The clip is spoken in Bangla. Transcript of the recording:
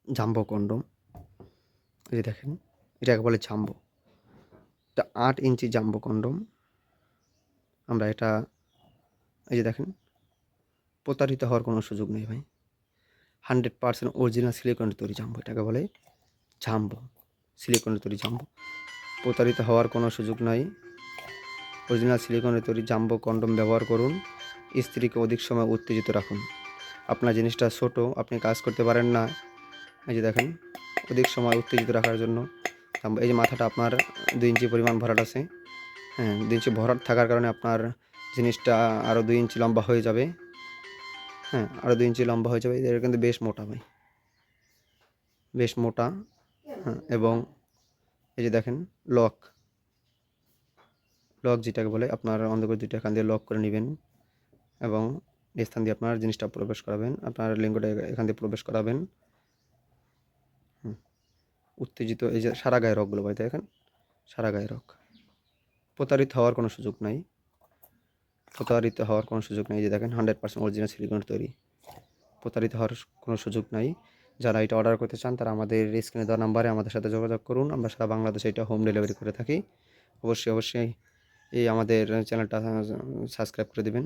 Jumbo condom. এই যে দেখেন, এটাকে বলে জাম্বো। এটা 8 ইঞ্চি জাম্বো কন্ডম। আমরা এটা এই যে দেখেন, প্রতারিত হওয়ার কোনো সুযোগ নেই ভাই। 100% অরিজিনাল সিলিকনের তৈরি জাম্বো, এটাকে বলে জাম্বো, সিলিকনের তৈরি জাম্বো। প্রতারিত হওয়ার কোনো সুযোগ নাই। অরিজিনাল সিলিকনের তৈরি জাম্বো কন্ডম ব্যবহার করুন। স্ত্রীকে অধিক সময় উত্তেজিত রাখুন। আপনার জিনিসটা ছোটো, আপনি কাজ করতে পারেন না, এই যে দেখেন, অধিক সময় উত্তেজিত রাখার জন্য জাম্বো। এই যে মাথাটা আপনার 2 ইঞ্চি পরিমাণ ভরাট আছে। হ্যাঁ, 2 ইঞ্চি ভরাট থাকার কারণে আপনার জিনিসটা আরও 2 ইঞ্চি লম্বা হয়ে যাবে। হ্যাঁ, আরও 2 ইঞ্চি লম্বা হয়ে যাবে। এটা কিন্তু বেশ মোটা ভাই, বেশ মোটা। হ্যাঁ, এবং এই যে দেখেন, লক লক যেটাকে বলে, আপনার অন্ধকার 2টা কান দিয়ে লক করে নেবেন এবং এই স্থান দিয়ে আপনার জিনিসটা প্রবেশ করাবেন, আপনার লিঙ্গটা এখান দিয়ে প্রবেশ করাবেন। উত্তেজিত এই যে সারা গায়ে রগগুলো ভাই দেখেন, সারা গায়ে রগ। প্রতারিত হওয়ার কোনো সুযোগ নাই, প্রতারিত হওয়ার কোনো সুযোগ নেই। যে দেখেন 100% অরিজিনাল সিলিকনের তৈরি, প্রতারিত হওয়ার কোনো সুযোগ নাই। যারা এটা অর্ডার করতে চান তারা আমাদের স্ক্রিনে দেওয়া নাম্বারে আমাদের সাথে যোগাযোগ করুন। আমরা সারা বাংলাদেশে এটা হোম ডেলিভারি করে থাকি। অবশ্যই এই আমাদের চ্যানেলটা সাবস্ক্রাইব করে দিবেন।